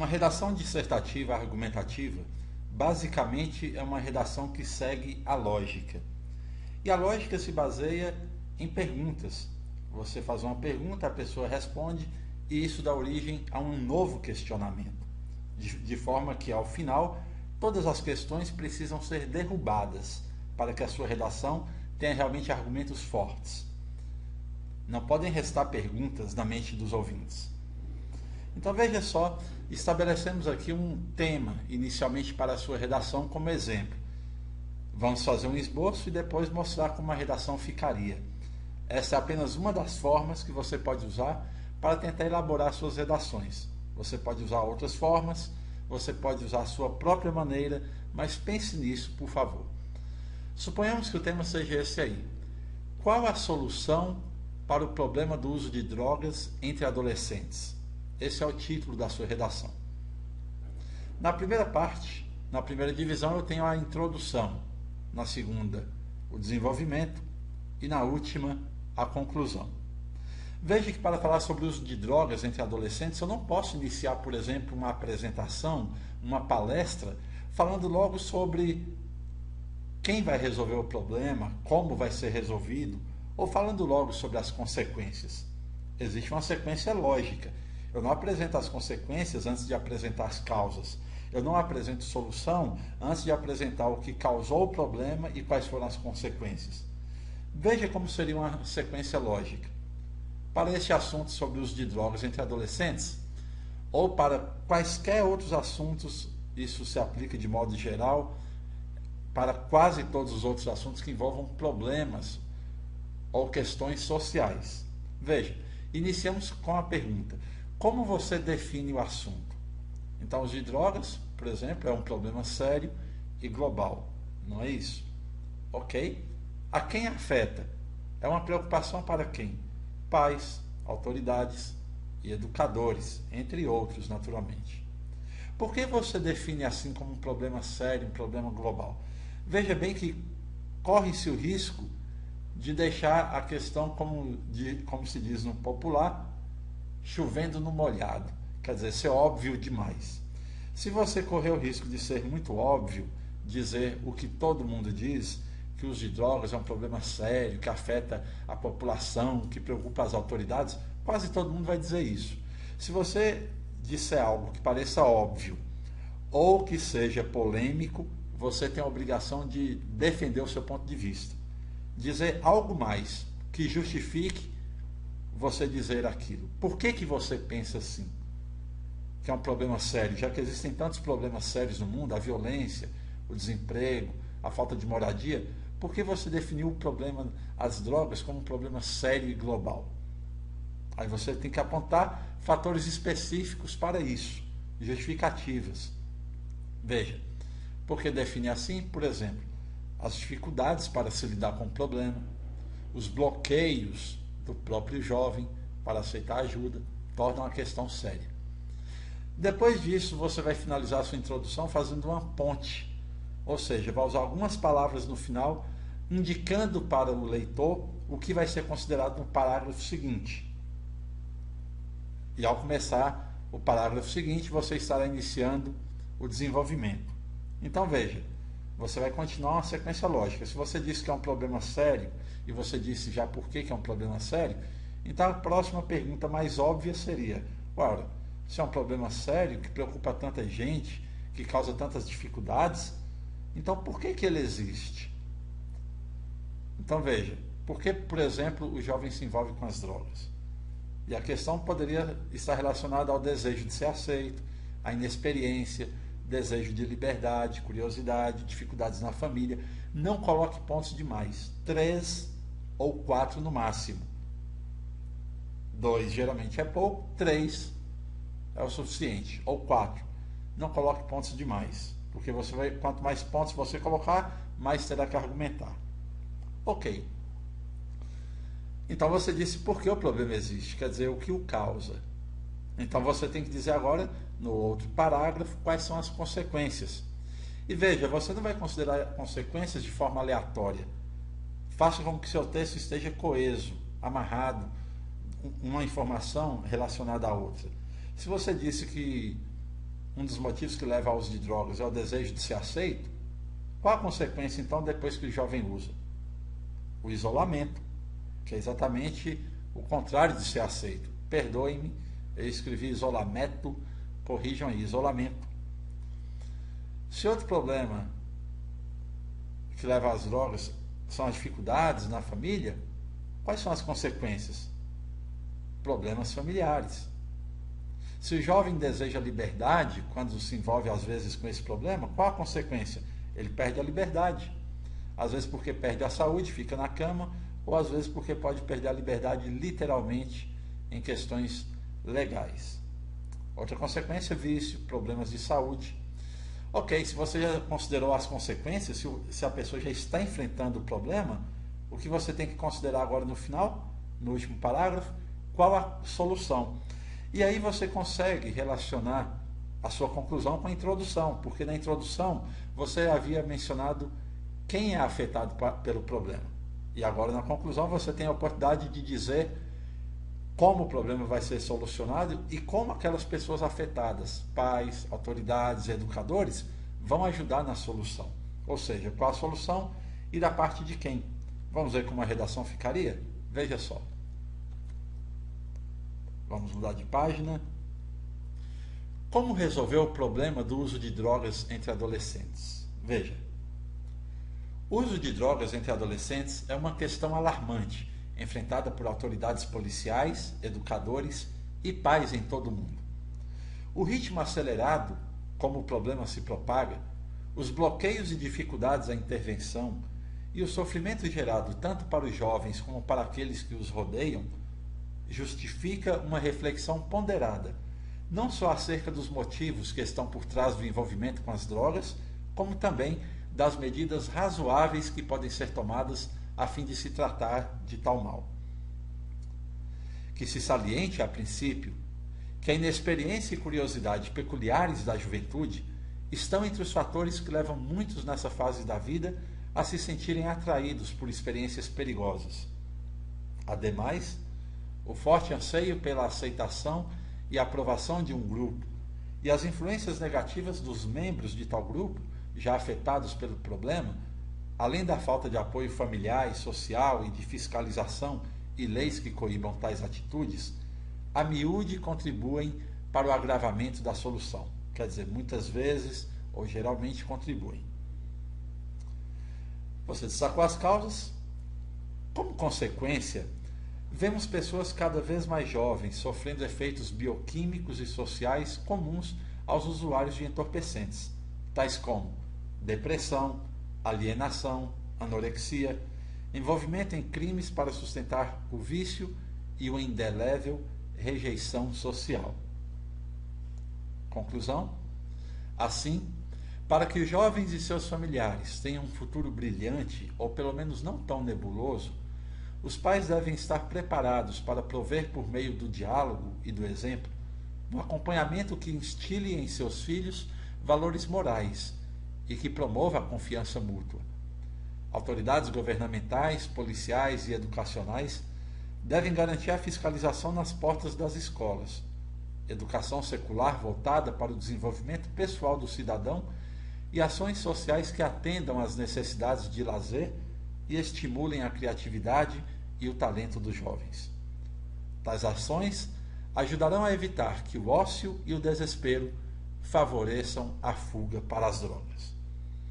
Uma redação dissertativa argumentativa basicamente é uma redação que segue a lógica. E a lógica se baseia em perguntas. Você faz uma pergunta, a pessoa responde e isso dá origem a um novo questionamento. De forma que, ao final, todas as questões precisam ser derrubadas para que a sua redação tenha realmente argumentos fortes. Não podem restar perguntas na mente dos ouvintes. Então veja só, estabelecemos aqui um tema inicialmente para a sua redação como exemplo. Vamos fazer um esboço e depois mostrar como a redação ficaria. Essa é apenas uma das formas que você pode usar para tentar elaborar suas redações. Você pode usar outras formas, você pode usar a sua própria maneira, mas pense nisso, por favor. Suponhamos que o tema seja esse aí. Qual a solução para o problema do uso de drogas entre adolescentes? Esse é o título da sua redação. Na primeira parte, na primeira divisão, eu tenho a introdução. Na segunda, o desenvolvimento. E na última, a conclusão. Veja que para falar sobre o uso de drogas entre adolescentes, eu não posso iniciar, por exemplo, uma apresentação, uma palestra, falando logo sobre quem vai resolver o problema, como vai ser resolvido, ou falando logo sobre as consequências. Existe uma sequência lógica. Eu não apresento as consequências antes de apresentar as causas. Eu não apresento solução antes de apresentar o que causou o problema e quais foram as consequências. Veja como seria uma sequência lógica. Para este assunto sobre o uso de drogas entre adolescentes, ou para quaisquer outros assuntos, isso se aplica de modo geral, para quase todos os outros assuntos que envolvam problemas ou questões sociais. Veja, iniciamos com a pergunta: como você define o assunto? Então, o uso de drogas, por exemplo, é um problema sério e global, não é isso? Ok? A quem afeta? É uma preocupação para quem? Pais, autoridades e educadores, entre outros, naturalmente. Por que você define assim como um problema sério, um problema global? Veja bem que corre-se o risco de deixar a questão, como se diz no popular, chovendo no molhado, quer dizer, ser óbvio demais. Se você correr o risco de ser muito óbvio, dizer o que todo mundo diz, que o uso de drogas é um problema sério, que afeta a população, que preocupa as autoridades, quase todo mundo vai dizer isso. Se você disser algo que pareça óbvio ou que seja polêmico, você tem a obrigação de defender o seu ponto de vista. Dizer algo mais que justifique você dizer aquilo. Por que você pensa assim? Que é um problema sério, já que existem tantos problemas sérios no mundo, a violência, o desemprego, a falta de moradia, por que você definiu o problema, as drogas, como um problema sério e global? Aí você tem que apontar fatores específicos para isso, justificativas. Veja, porque define assim, por exemplo, as dificuldades para se lidar com o problema, os bloqueios do próprio jovem para aceitar ajuda, tornam a questão séria. Depois disso, você vai finalizar a sua introdução fazendo uma ponte, ou seja, vai usar algumas palavras no final, indicando para o leitor o que vai ser considerado no parágrafo seguinte. E ao começar o parágrafo seguinte, você estará iniciando o desenvolvimento. Então veja, você vai continuar uma sequência lógica. Se você disse que é um problema sério, e você disse já por que é um problema sério, então a próxima pergunta mais óbvia seria: ora, se é um problema sério, que preocupa tanta gente, que causa tantas dificuldades, então por que ele existe? Então veja, por que, por exemplo, o jovem se envolve com as drogas? E a questão poderia estar relacionada ao desejo de ser aceito, à inexperiência, desejo de liberdade, curiosidade, dificuldades na família. Não coloque pontos demais. 3 ou 4 no máximo. 2 geralmente é pouco, 3 é o suficiente, ou 4. Não coloque pontos demais, porque você vai, quanto mais pontos você colocar, mais terá que argumentar. Ok. Então você disse por que o problema existe, quer dizer, o que o causa. Então você tem que dizer agora, no outro parágrafo, quais são as consequências. E veja, você não vai considerar consequências de forma aleatória. Faça com que seu texto esteja coeso, amarrado, uma informação relacionada à outra. Se você disse que um dos motivos que leva ao uso de drogas é o desejo de ser aceito, qual a consequência então depois que o jovem usa? O isolamento, que é exatamente o contrário de ser aceito. Perdoem-me, eu escrevi isolamento, corrijam aí, isolamento. Se outro problema que leva às drogas são as dificuldades na família, quais são as consequências? Problemas familiares. Se o jovem deseja liberdade, quando se envolve às vezes com esse problema, qual a consequência? Ele perde a liberdade. Às vezes porque perde a saúde, fica na cama, ou às vezes porque pode perder a liberdade literalmente em questões legais. Outra consequência, vício, problemas de saúde. Ok, se você já considerou as consequências, se a pessoa já está enfrentando o problema, o que você tem que considerar agora no final, no último parágrafo, qual a solução? E aí você consegue relacionar a sua conclusão com a introdução, porque na introdução você havia mencionado quem é afetado pelo problema. E agora na conclusão você tem a oportunidade de dizer como o problema vai ser solucionado e como aquelas pessoas afetadas, pais, autoridades, educadores, vão ajudar na solução. Ou seja, qual a solução e da parte de quem? Vamos ver como a redação ficaria? Veja só. Vamos mudar de página. Como resolver o problema do uso de drogas entre adolescentes? Veja. O uso de drogas entre adolescentes é uma questão alarmante, enfrentada por autoridades policiais, educadores e pais em todo o mundo. O ritmo acelerado, como o problema se propaga, os bloqueios e dificuldades à intervenção e o sofrimento gerado tanto para os jovens como para aqueles que os rodeiam, justifica uma reflexão ponderada, não só acerca dos motivos que estão por trás do envolvimento com as drogas, como também das medidas razoáveis que podem ser tomadas a fim de se tratar de tal mal. Que se saliente, a princípio, que a inexperiência e curiosidade peculiares da juventude estão entre os fatores que levam muitos nessa fase da vida a se sentirem atraídos por experiências perigosas. Ademais, o forte anseio pela aceitação e aprovação de um grupo e as influências negativas dos membros de tal grupo, já afetados pelo problema, além da falta de apoio familiar e social e de fiscalização e leis que coíbam tais atitudes, a miúde contribuem para o agravamento da solução. Quer dizer, muitas vezes ou geralmente contribuem. Você destacou as causas? Como consequência, vemos pessoas cada vez mais jovens sofrendo efeitos bioquímicos e sociais comuns aos usuários de entorpecentes, tais como depressão, alienação, anorexia, envolvimento em crimes para sustentar o vício e uma indelével rejeição social. Conclusão? Assim, para que os jovens e seus familiares tenham um futuro brilhante, ou pelo menos não tão nebuloso, os pais devem estar preparados para prover por meio do diálogo e do exemplo, um acompanhamento que instile em seus filhos valores morais e que promova a confiança mútua. Autoridades governamentais, policiais e educacionais devem garantir a fiscalização nas portas das escolas, educação secular voltada para o desenvolvimento pessoal do cidadão e ações sociais que atendam às necessidades de lazer e estimulem a criatividade e o talento dos jovens. Tais ações ajudarão a evitar que o ócio e o desespero favoreçam a fuga para as drogas.